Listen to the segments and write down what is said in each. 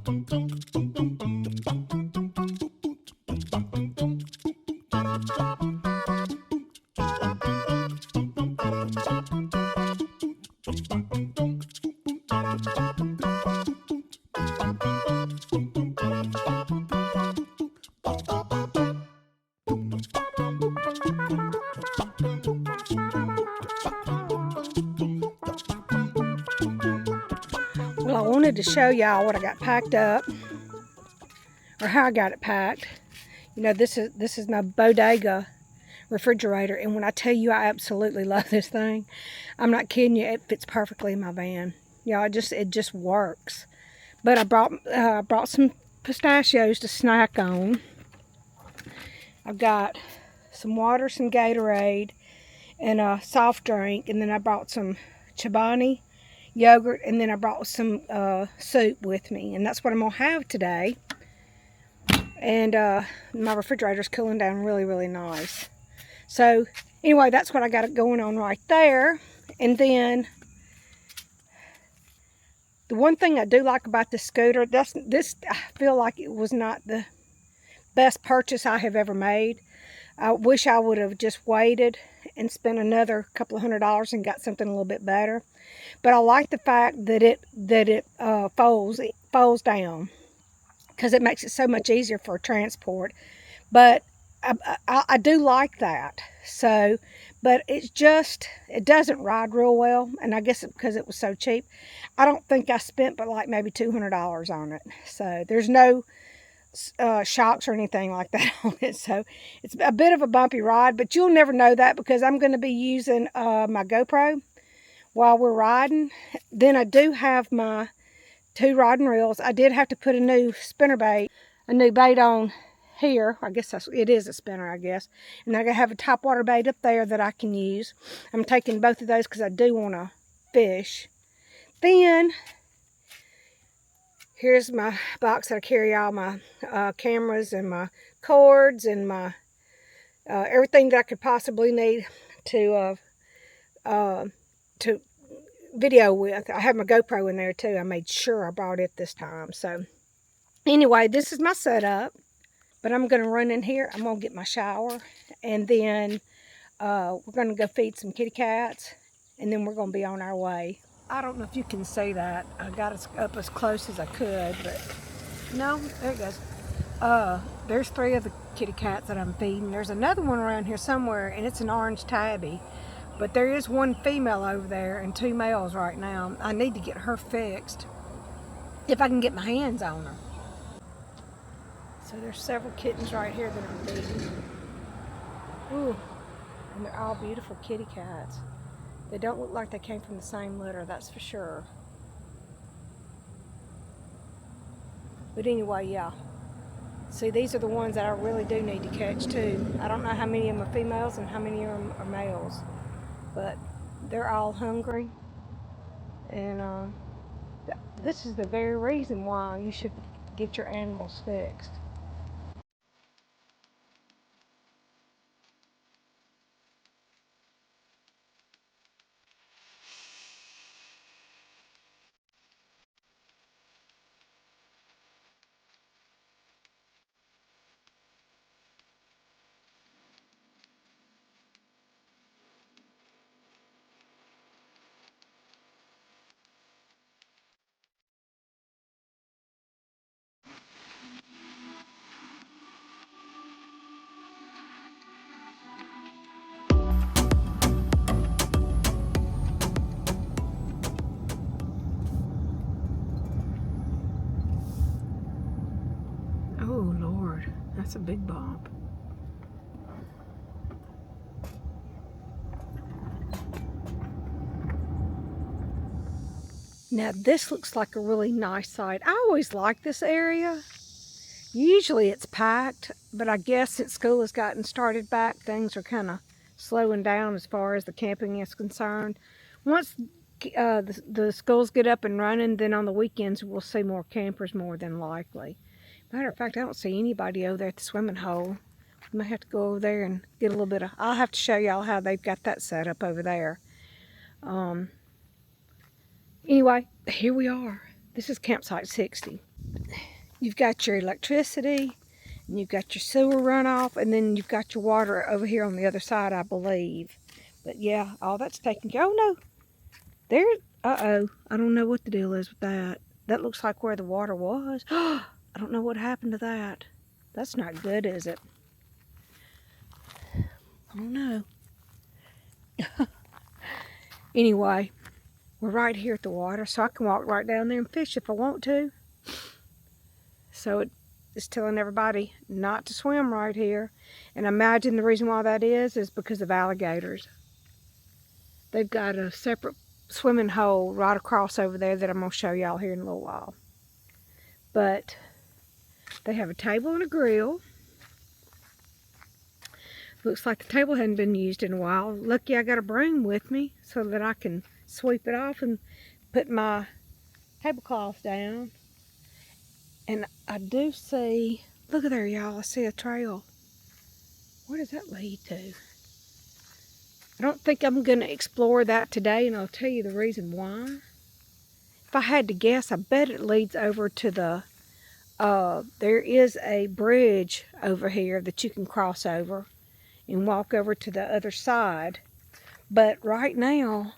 Well, I wanted to show y'all what I got packed up, or how I got it packed. You know, this is my bodega refrigerator, and when I tell you I absolutely love this thing, I'm not kidding you. It fits perfectly in my van. You know, it just works. But I brought some pistachios to snack on. I've got some water, some Gatorade, and a soft drink, and then I brought some Chobani yogurt, and then I brought some soup with me, and that's what I'm gonna have today. And my refrigerator's cooling down really, really nice. So anyway, that's what I got going on right there. And then the one thing I do like about this scooter, this I feel like it was not the best purchase I have ever made. I wish I would have just waited and spent another couple of $100 and got something a little bit better. But I like the fact that it folds down, because it makes it so much easier for transport. But I do like that. So, but it doesn't ride real well, and I guess it's because it was so cheap. I don't think I spent but like maybe $200 on it. So there's no shocks or anything like that on it. So it's a bit of a bumpy ride, but you'll never know that because I'm going to be using my GoPro while we're riding. Then I do have my 2 rod and reels. I did have to put a new bait on here. I guess it is a spinner, I guess. And I have a top water bait up there that I can use. I'm taking both of those because I do want to fish. Then here's my box that I carry all my cameras and my cords and my everything that I could possibly need to video with. I have my GoPro in there too. I made sure I brought it this time. So anyway, this is my setup. But I'm going to run in here. I'm going to get my shower. And then we're going to go feed some kitty cats. And then we're going to be on our way. I don't know if you can see that. I got it up as close as I could. But no, there it goes. There's 3 of the kitty cats that I'm feeding. There's another one around here somewhere. And it's an orange tabby. But there is 1 female over there and 2 males right now. I need to get her fixed if I can get my hands on her. So there's several kittens right here that I'm feeding. Ooh, and they're all beautiful kitty cats. They don't look like they came from the same litter, that's for sure. But anyway, yeah. See, these are the ones that I really do need to catch too. I don't know how many of them are females and how many of them are males. But they're all hungry. And this is the very reason why you should get your animals fixed. Oh Lord, that's a big bump. Now this looks like a really nice site. I always like this area. Usually it's packed, but I guess since school has gotten started back, things are kind of slowing down as far as the camping is concerned. Once the schools get up and running, then on the weekends we'll see more campers more than likely. Matter of fact, I don't see anybody over there at the swimming hole. I might have to go over there and get a little bit of... I'll have to show y'all how they've got that set up over there. Anyway, here we are. This is campsite 60. You've got your electricity, and you've got your sewer runoff, and then you've got your water over here on the other side, I believe. But yeah, all that's taken care of. Oh no, there, uh-oh, I don't know what the deal is with that. That looks like where the water was. I don't know what happened to that. That's not good, is it? I don't know. Anyway, we're right here at the water, so I can walk right down there and fish if I want to. So it's telling everybody not to swim right here. And I imagine the reason why that is because of alligators. They've got a separate swimming hole right across over there that I'm going to show y'all here in a little while. But they have a table and a grill. Looks like the table hadn't been used in a while. Lucky I got a broom with me so that I can sweep it off and put my tablecloth down. And I do see, look at there y'all, I see a trail. Where does that lead to? I don't think I'm going to explore that today, and I'll tell you the reason why. If I had to guess, I bet it leads over to the, there is a bridge over here that you can cross over and walk over to the other side. But right now,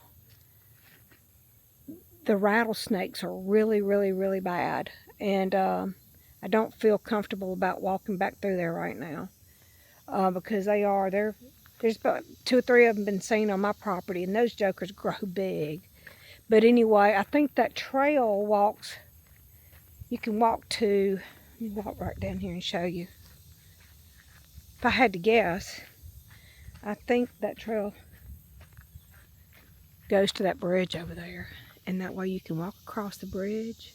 the rattlesnakes are really, really, really bad. And I don't feel comfortable about walking back through there right now. Because there's about 2 or 3 of them been seen on my property, and those jokers grow big. But anyway, I think that trail walks, you can walk to, let me walk right down here and show you. If I had to guess, I think that trail goes to that bridge over there. And that way you can walk across the bridge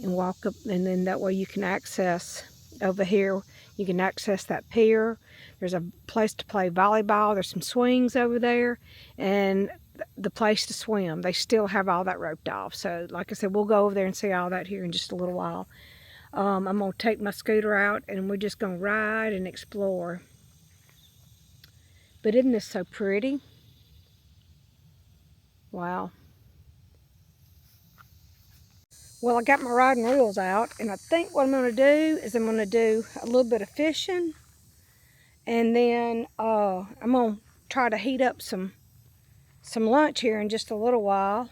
and walk up, and then that way you can access over here. You can access that pier. There's a place to play volleyball. There's some swings over there, and the place to swim. They still have all that roped off. So like I said, we'll go over there and see all that here in just a little while. I'm going to take my scooter out, and we're just going to ride and explore. But isn't this so pretty? Wow. Well, I got my riding reels out, and I think what I'm going to do is I'm going to do a little bit of fishing, and then I'm going to try to heat up some lunch here in just a little while.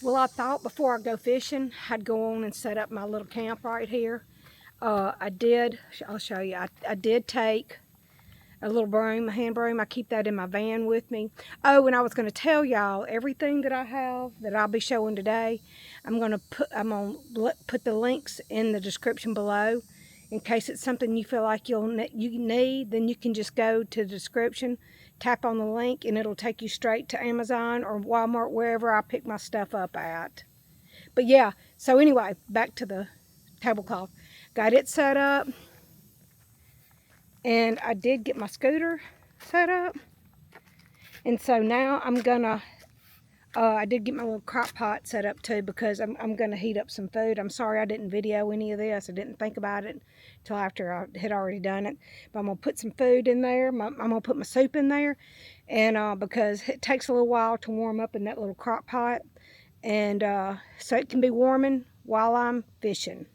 Well, I thought before I go fishing, I'd go on and set up my little camp right here. I'll show you. I did take a little broom, a hand broom. I keep that in my van with me. Oh, and I was going to tell y'all everything that I have that I'll be showing today. I'm going to put the links in the description below in case it's something you feel like you need. Then you can just go to the description, tap on the link, and it'll take you straight to Amazon or Walmart, wherever I pick my stuff up at. But yeah, so anyway, back to the tablecloth. Got it set up. And I did get my scooter set up. And so now I'm gonna, I did get my little crock pot set up too, because I'm gonna heat up some food. I'm sorry I didn't video any of this. I didn't think about it until after I had already done it. But I'm gonna put some food in there. I'm gonna put my soup in there. And because it takes a little while to warm up in that little crock pot. And so it can be warming while I'm fishing.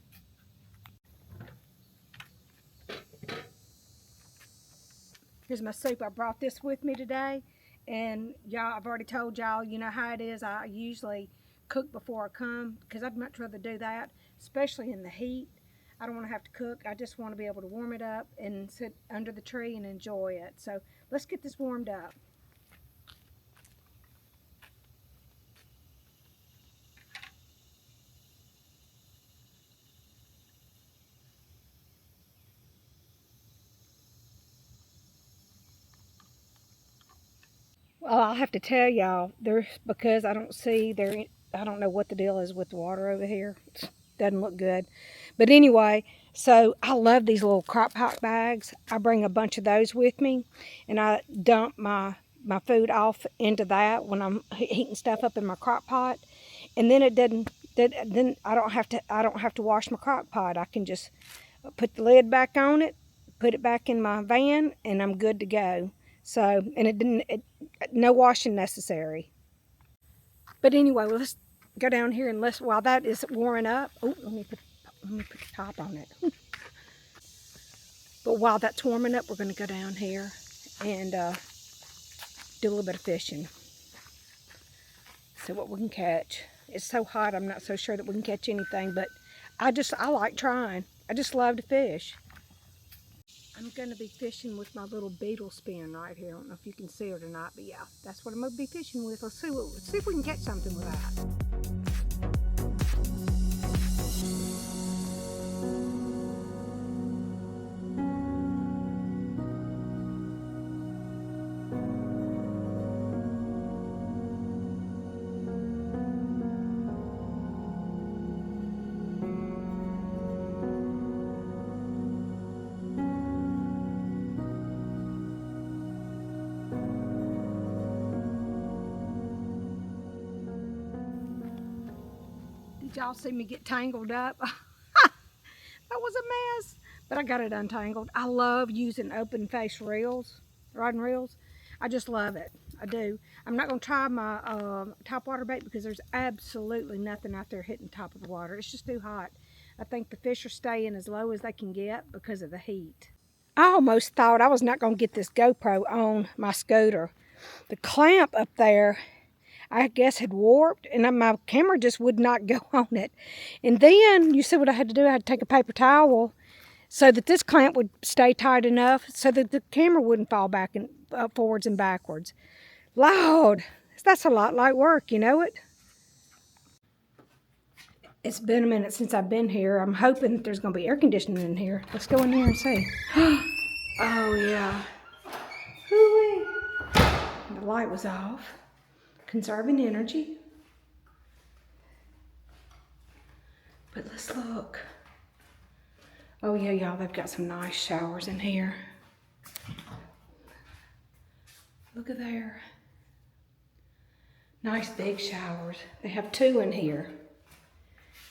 Here's my soup. I brought this with me today. And y'all, I've already told y'all, you know how it is. I usually cook before I come, because I'd much rather do that, especially in the heat. I don't want to have to cook. I just want to be able to warm it up and sit under the tree and enjoy it. So let's get this warmed up. Well, I'll have to tell y'all, because I don't know what the deal is with the water over here. It doesn't look good. But anyway, so I love these little crock pot bags. I bring a bunch of those with me, and I dump my food off into that when I'm heating stuff up in my crock pot. And then then I don't have to wash my crock pot. I can just put the lid back on it, put it back in my van, and I'm good to go. So, and no washing necessary. But anyway, let's go down here and while that is warming up. Oh, let me Let me put the top on it. But while that's warming up, we're going to go down here and do a little bit of fishing. See what we can catch. It's so hot, I'm not so sure that we can catch anything, but I like trying. I just love to fish. I'm going to be fishing with my little beetle spin right here. I don't know if you can see it or not, but yeah, that's what I'm going to be fishing with. Let's see if we can catch something with that. Did y'all see me get tangled up? That was a mess, but I got it untangled. I love using open face reels, rod and reels. I just love it. I do. I'm not going to try my top water bait because there's absolutely nothing out there hitting the top of the water. It's just too hot. I think the fish are staying as low as they can get because of the heat. I almost thought I was not going to get this GoPro on my scooter. The clamp up there, I guess, had warped, and my camera just would not go on it. And then, you see what I had to do? I had to take a paper towel so that this clamp would stay tight enough so that the camera wouldn't fall back and forwards and backwards. Lord, that's a lot like work, you know it? It's been a minute since I've been here. I'm hoping that there's going to be air conditioning in here. Let's go in there and see. Oh, yeah. Hoo-wee. The light was off. Conserving energy. But let's look. Oh yeah, y'all, they've got some nice showers in here. Look at there. Nice big showers. They have 2 in here.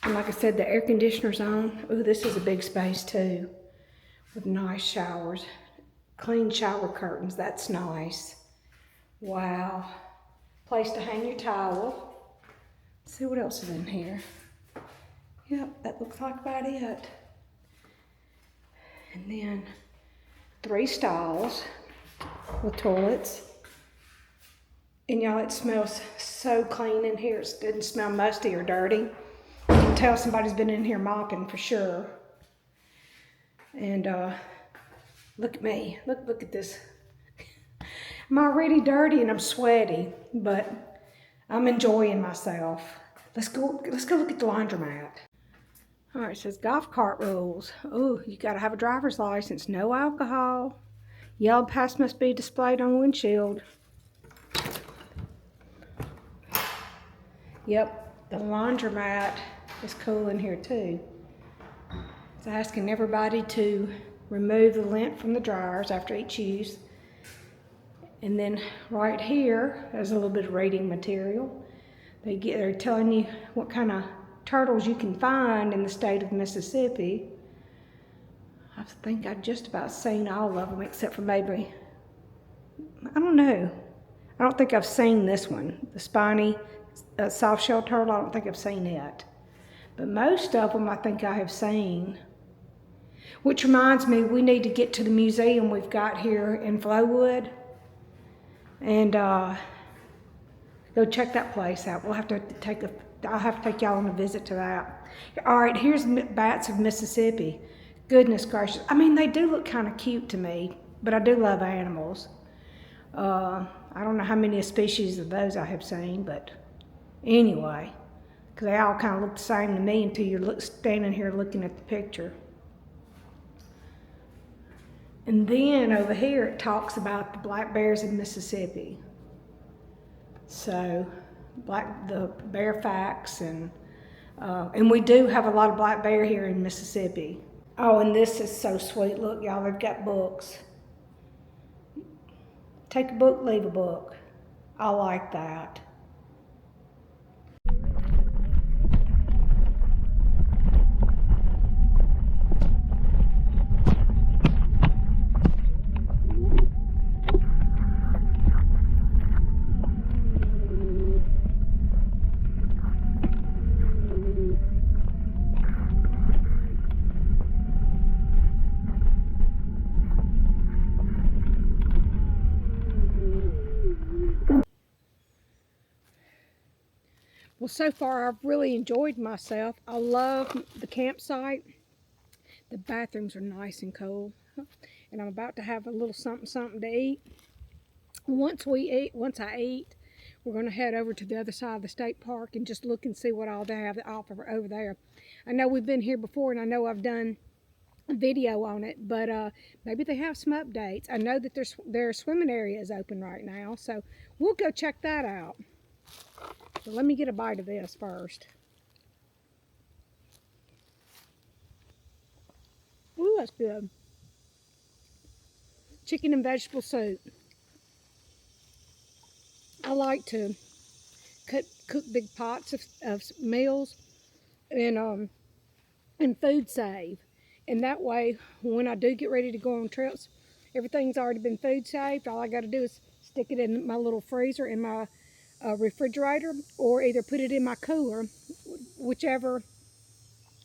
And like I said, the air conditioner's on. Oh, this is a big space too. With nice showers. Clean shower curtains, that's nice. Wow. Place to hang your towel. Let's see what else is in here. Yep, that looks like about it. And then 3 stalls with toilets. And y'all, it smells so clean in here. It doesn't smell musty or dirty. You can tell somebody's been in here mopping for sure. And look at me. Look at this. I'm already dirty and I'm sweaty, but I'm enjoying myself. Let's go look at the laundromat. All right, it says golf cart rules. Oh, you gotta have a driver's license, no alcohol. Yellow pass must be displayed on windshield. Yep, the laundromat is cool in here too. It's asking everybody to remove the lint from the dryers after each use. And then right here, there's a little bit of reading material. They're telling you what kind of turtles you can find in the state of Mississippi. I think I've just about seen all of them except for maybe, I don't know. I don't think I've seen this one, the spiny soft shell turtle. I don't think I've seen it. But most of them I think I have seen. Which reminds me, we need to get to the museum we've got here in Flowood. And go check that place out. I'll have to take y'all on a visit to that. All right, here's bats of Mississippi. Goodness gracious. I mean, they do look kind of cute to me, but I do love animals. I don't know how many species of those I have seen, but anyway, because they all kind of look the same to me until you're standing here looking at the picture. And then over here it talks about the black bears in Mississippi. So, the bear facts, and we do have a lot of black bear here in Mississippi. Oh, and this is so sweet. Look, y'all, they've got books. Take a book, leave a book. I like that. Well, so far I've really enjoyed myself. I love the campsite. The bathrooms are nice and cool. And I'm about to have a little something to eat. Once I eat, we're going to head over to the other side of the state park and just look and see what all they have to offer over there. I know we've been here before, and I know I've done a video on it, but maybe they have some updates. I know that there are swimming areas open right now, so we'll go check that out. So let me get a bite of this first. Ooh, that's good. Chicken and vegetable soup. I like to cook big pots of meals and food save. And that way, when I do get ready to go on trips, everything's already been food saved. All I got to do is stick it in my little freezer in my refrigerator, or either put it in my cooler, whichever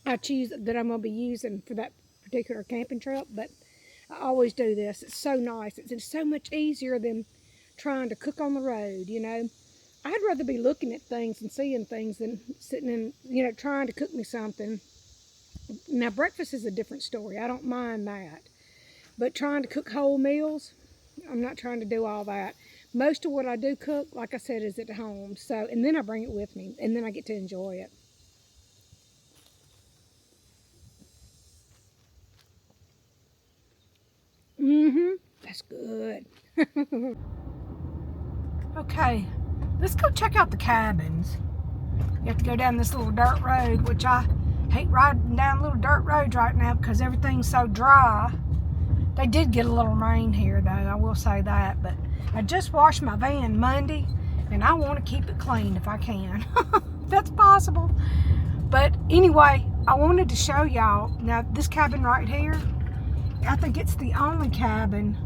I choose that I'm going to be using for that particular camping trip. But I always do this. It's so nice. It's so much easier than trying to cook on the road, you know. I'd rather be looking at things and seeing things than sitting in, you know, trying to cook me something. Now, breakfast is a different story. I don't mind that. But trying to cook whole meals, I'm not trying to do all that. Most of what I do cook, like I said, is at home. So, and then I bring it with me, and then I get to enjoy it. That's good. Okay, let's go check out the cabins. You have to go down this little dirt road, which I hate riding down little dirt roads right now because everything's so dry. They did get a little rain here, though, I will say that. But I just washed my van Monday, and I want to keep it clean if I can. That's possible. But anyway, I wanted to show y'all. Now, this cabin right here, I think it's the only cabin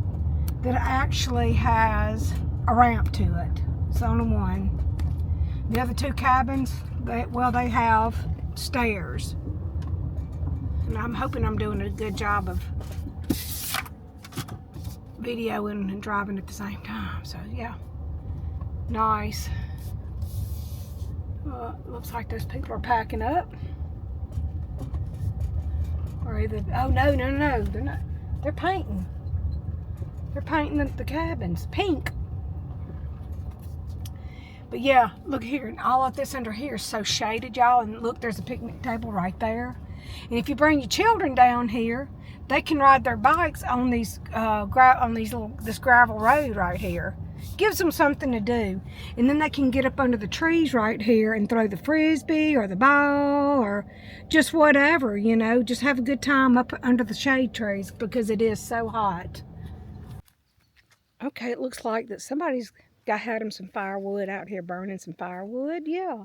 that actually has a ramp to it. It's the only one. The other two cabins, they have stairs. And I'm hoping I'm doing a good job of videoing and driving at the same time. So yeah, nice. Looks like those people are packing up. Or either, oh no, they're not. They're painting. They're painting the cabins pink. But yeah, look here, and all of this under here is so shaded, y'all. And look, there's a picnic table right there. And if you bring your children down here, they can ride their bikes on this gravel road right here. Gives them something to do. And then they can get up under the trees right here and throw the frisbee or the ball or just whatever, you know. Just have a good time up under the shade trees because it is so hot. Okay, it looks like that somebody's had them some firewood out here, burning some firewood. Yeah.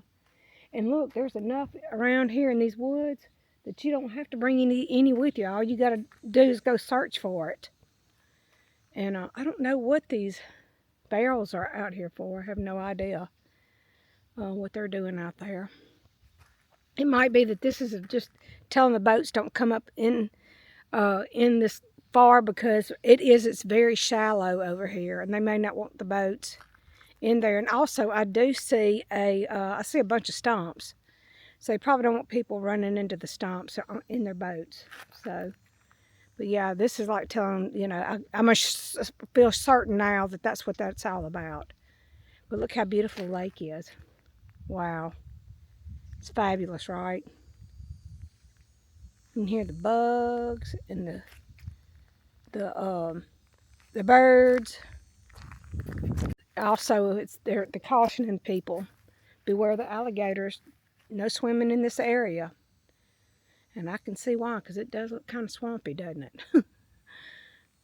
And look, there's enough around here in these woods that you don't have to bring any with you. All you got to do is go search for it. And I don't know what these barrels are out here for. I have no idea what they're doing out there. It might be that this is just telling the boats don't come up in this far because it's very shallow over here, and they may not want the boats in there. And also, I do see I see a bunch of stumps, so they probably don't want people running into the stumps in their boats. So, but yeah, this is like telling, you know, I must feel certain now that that's what that's all about. But look how beautiful the lake is. Wow, it's fabulous, right? You can hear the bugs and the birds. Also, they're cautioning people, beware the alligators. No swimming in this area. And I can see why, because it does look kind of swampy, doesn't it?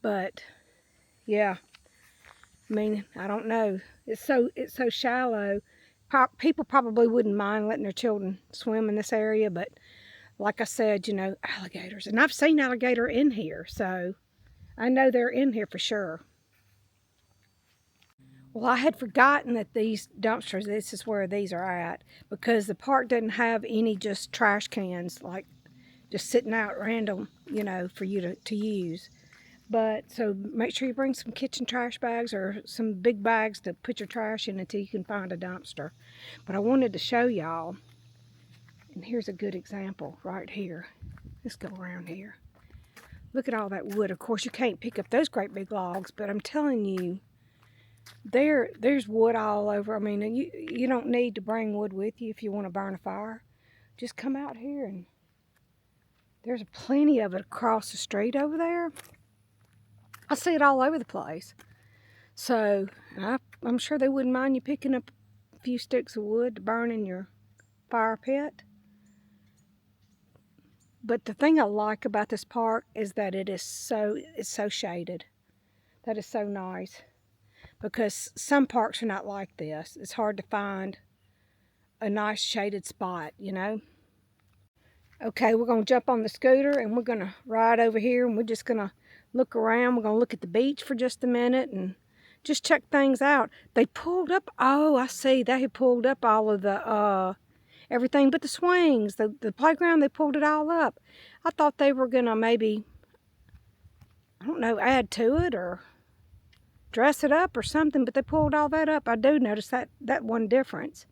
But yeah, I mean, I don't know. It's so shallow. People probably wouldn't mind letting their children swim in this area, but like I said, you know, alligators. And I've seen alligator in here, so I know they're in here for sure. Well, I had forgotten that these dumpsters, this is where these are at, because the park doesn't have any just trash cans, like just sitting out random, you know, for you to use. But so make sure you bring some kitchen trash bags or some big bags to put your trash in until you can find a dumpster. But I wanted to show y'all, and here's a good example right here. Let's go around here. Look at all that wood. Of course, you can't pick up those great big logs, but I'm telling you, there's wood all over. I mean, you don't need to bring wood with you if you want to burn a fire. Just come out here, and there's plenty of it across the street over there. I see it all over the place. So I'm sure they wouldn't mind you picking up a few sticks of wood to burn in your fire pit. But the thing I like about this park is that it's so shaded. That is so nice. Because some parks are not like this. It's hard to find a nice shaded spot, you know. Okay, we're going to jump on the scooter and we're going to ride over here, and we're just going to look around. We're going to look at the beach for just a minute and just check things out. They pulled up, oh, I see, they had pulled up all of the, everything but the swings. The playground, they pulled it all up. I thought they were going to maybe, I don't know, add to it or dress it up or something, but they pulled all that up. I do notice that one difference.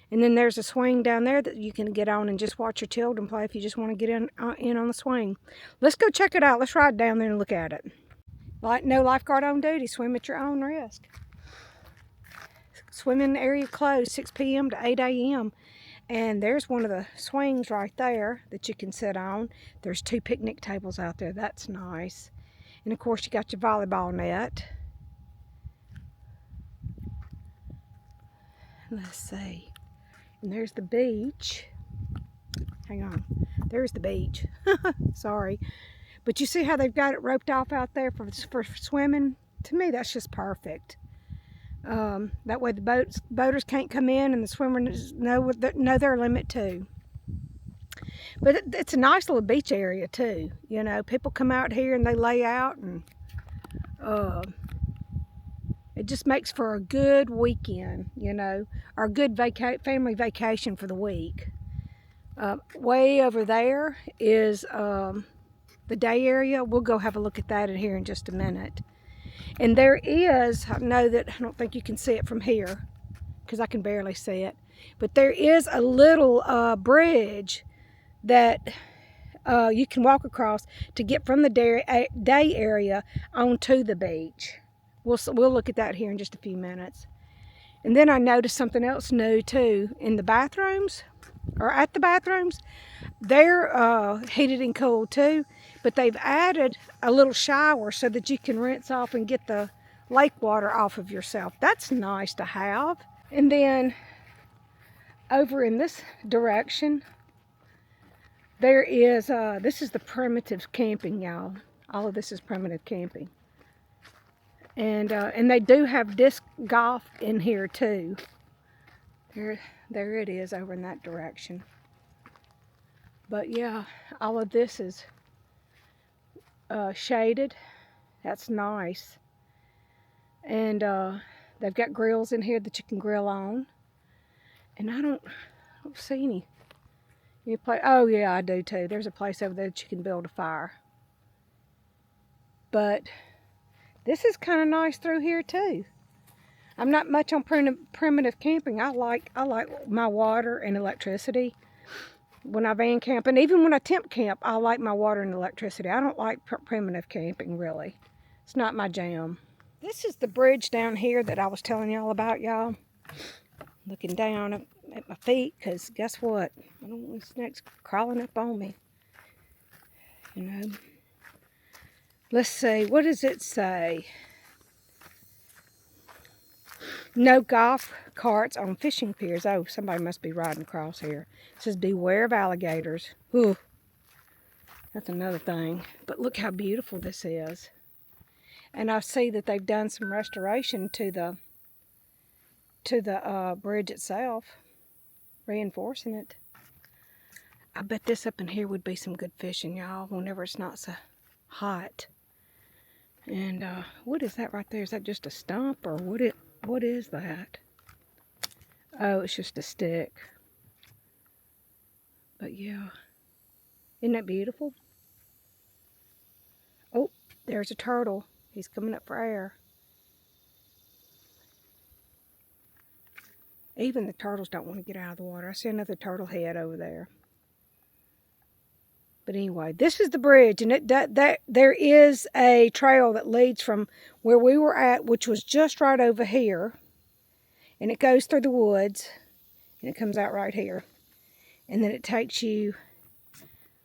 And then there's a swing down there that you can get on and just watch your children play if you just want to get in on the swing. Let's go check it out. Let's ride down there and look at it. Like, no lifeguard on duty. Swim at your own risk. Swimming area closed 6 p.m. to 8 a.m. And there's one of the swings right there that you can sit on. There's 2 picnic tables out there. That's nice. And of course you got your volleyball net. Let's see. And there's the beach. Hang on. There's the beach. Sorry. But you see how they've got it roped off out there for swimming? To me, that's just perfect. That way the boaters can't come in and the swimmers know their limit too. But it's a nice little beach area too. You know, people come out here and they lay out, and it just makes for a good weekend, you know, or a good family vacation for the week. Way over there is the day area. We'll go have a look at that in here in just a minute. And there is, I don't think you can see it from here because I can barely see it, but there is a little bridge that you can walk across to get from the day area onto the beach. We'll look at that here in just a few minutes. And then I noticed something else new too. In the bathrooms, or at the bathrooms, they're heated and cooled too, but they've added a little shower so that you can rinse off and get the lake water off of yourself. That's nice to have. And then over in this direction, there is, this is the primitive camping, y'all. All of this is primitive camping. And they do have disc golf in here too. There it is over in that direction. But yeah, all of this is shaded. That's nice. And they've got grills in here that you can grill on. And I don't see any place. Oh yeah, I do too. There's a place over there that you can build a fire. But this is kind of nice through here too. I'm not much on primitive camping. I like my water and electricity when I van camp, and even when I temp camp, I like my water and electricity. I don't like primitive camping, really. It's not my jam. This is the bridge down here that I was telling y'all about, y'all. Looking down at my feet, because guess what? I don't want snakes crawling up on me. You know. Let's see, what does it say? No golf carts on fishing piers. Oh, somebody must be riding across here. It says beware of alligators. Ooh, that's another thing. But look how beautiful this is. And I see that they've done some restoration to the bridge itself, reinforcing it. I bet this up in here would be some good fishing, y'all, whenever it's not so hot. And what is that right there? Is that just a stump, or what is that? Oh, it's just a stick. But yeah, isn't that beautiful? Oh, There's a turtle. He's coming up for air. Even the turtles don't want to get out of the water. I see another turtle head over there. But anyway, this is the bridge, and there is a trail that leads from where we were at, which was just right over here, and it goes through the woods, and it comes out right here, and then it takes you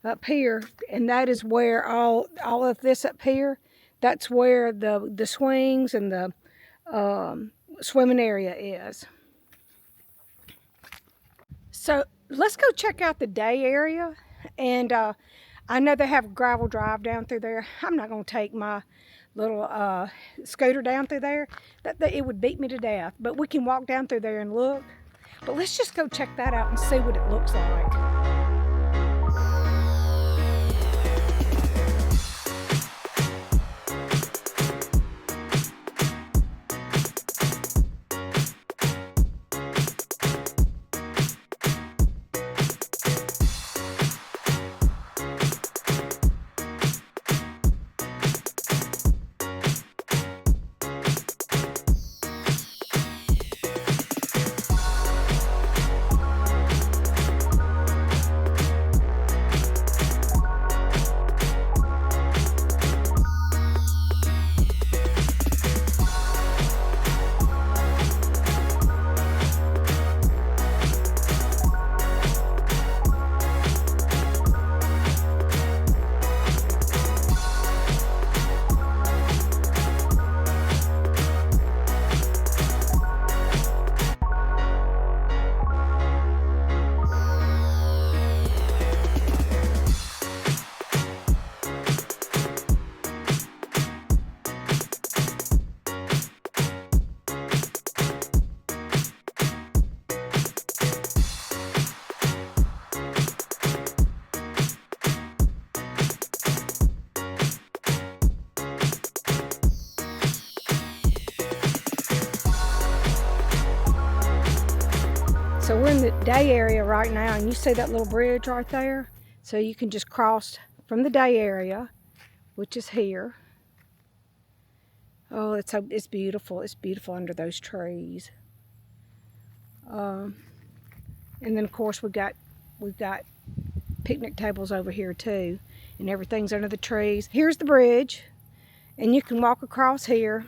up here, and that is where all of this up here, that's where the swings and the swimming area is. So let's go check out the day area. And I know they have a gravel drive down through there. I'm not going to take my little scooter down through there. It would beat me to death. But we can walk down through there and look. But let's just go check that out and see what it looks like. So we're in the day area right now, and you see that little bridge right there? So you can just cross from the day area, which is here. Oh, it's beautiful. It's beautiful under those trees. And then of course we've got picnic tables over here too, and everything's under the trees. Here's the bridge, and you can walk across here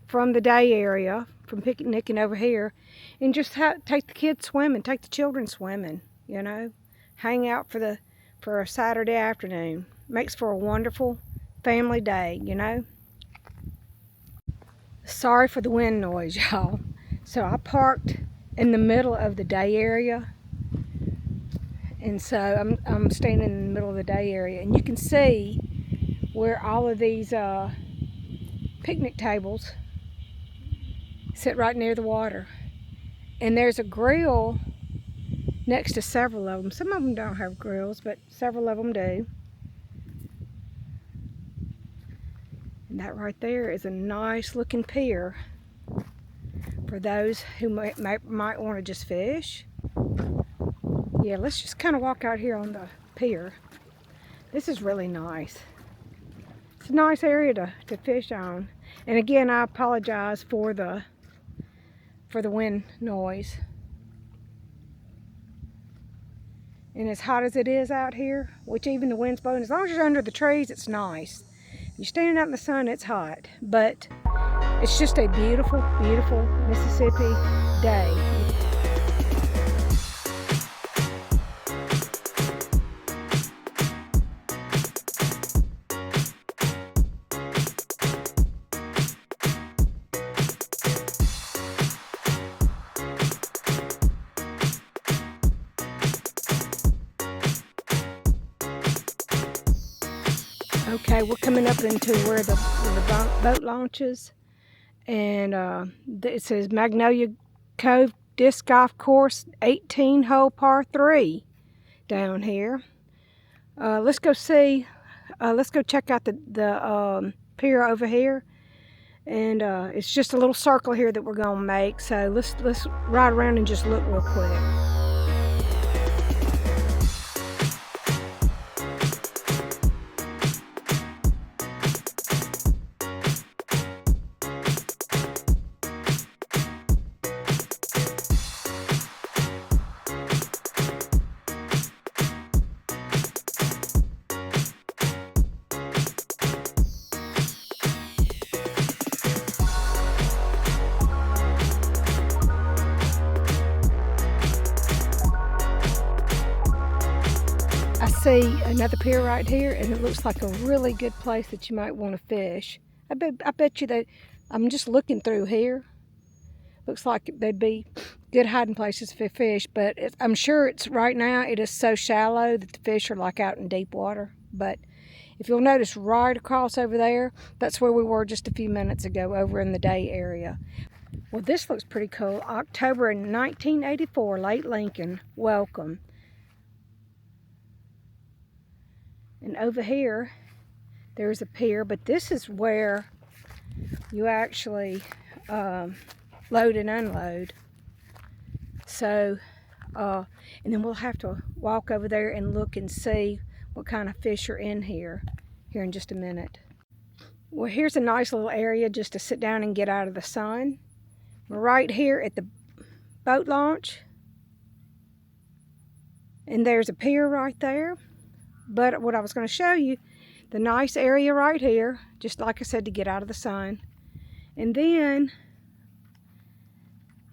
from the day area, from picnicking over here, and just take the kids swimming, take the children swimming, you know, hang out for a Saturday afternoon. Makes for a wonderful family day, you know. Sorry for the wind noise, y'all. So I parked in the middle of the day area, and so I'm standing in the middle of the day area, and you can see where all of these picnic tables sit right near the water. And there's a grill next to several of them. Some of them don't have grills, but several of them do. And that right there is a nice looking pier for those who might want to just fish. Yeah, let's just kind of walk out here on the pier. This is really nice. It's a nice area to fish on. And again, I apologize for the wind noise. And as hot as it is out here, which even the wind's blowing, as long as you're under the trees, it's nice. You're standing out in the sun, it's hot. But it's just a beautiful, beautiful Mississippi day. Okay, we're coming up into where the boat launches, and it says Magnolia Cove Disc Golf Course 18-hole par 3 down here. Let's go see. Let's go check out the pier over here, and it's just a little circle here that we're gonna make. So let's ride around and just look real quick. see another pier right here, and it looks like a really good place that you might want to fish. I bet you that, I'm just looking through here. Looks like they'd be good hiding places for fish, but I'm sure it's right now it is so shallow that the fish are like out in deep water. But if you'll notice right across over there, that's where we were just a few minutes ago, over in the day area. Well, this looks pretty cool. October in 1984, Lake Lincoln, welcome. And over here, there's a pier, but this is where you actually load and unload. So, and then we'll have to walk over there and look and see what kind of fish are in here in just a minute. Well, here's a nice little area just to sit down and get out of the sun. We're right here at the boat launch. And there's a pier right there. But what I was going to show you, the nice area right here, just like I said, to get out of the sun. And then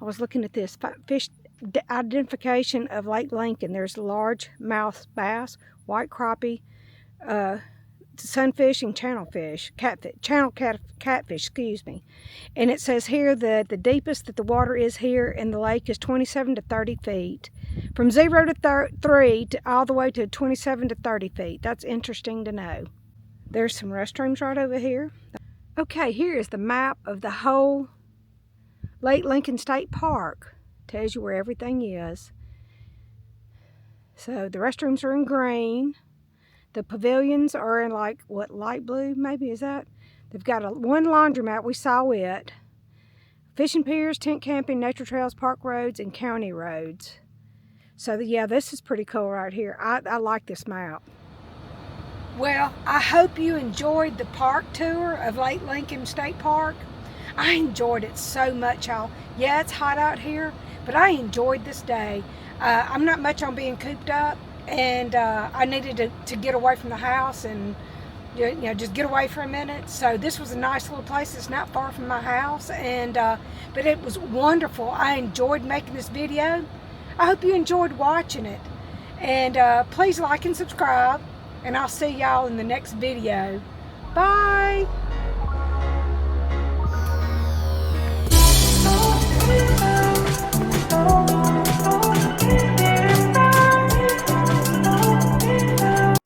I was looking at this fish identification of Lake Lincoln. There's largemouth bass, white crappie, sunfish, and catfish, excuse me. And it says here that the deepest that the water is here in the lake is 27 to 30 feet. From 0 to 3 to all the way to 27 to 30 feet. That's interesting to know. There's some restrooms right over here. Okay, here is the map of the whole Lake Lincoln State Park. Tells you where everything is. So the restrooms are in green. The pavilions are in like, what, light blue maybe, is that? They've got one laundromat, we saw it. Fishing piers, tent camping, nature trails, park roads, and county roads. So yeah, this is pretty cool right here. I like this map. Well, I hope you enjoyed the park tour of Lake Lincoln State Park. I enjoyed it so much, y'all. Yeah, it's hot out here, but I enjoyed this day. I'm not much on being cooped up, and I needed to get away from the house and just get away for a minute. So this was a nice little place. It's not far from my house, and but it was wonderful. I enjoyed making this video. I hope you enjoyed watching it, and please like and subscribe, and I'll see y'all in the next video. Bye.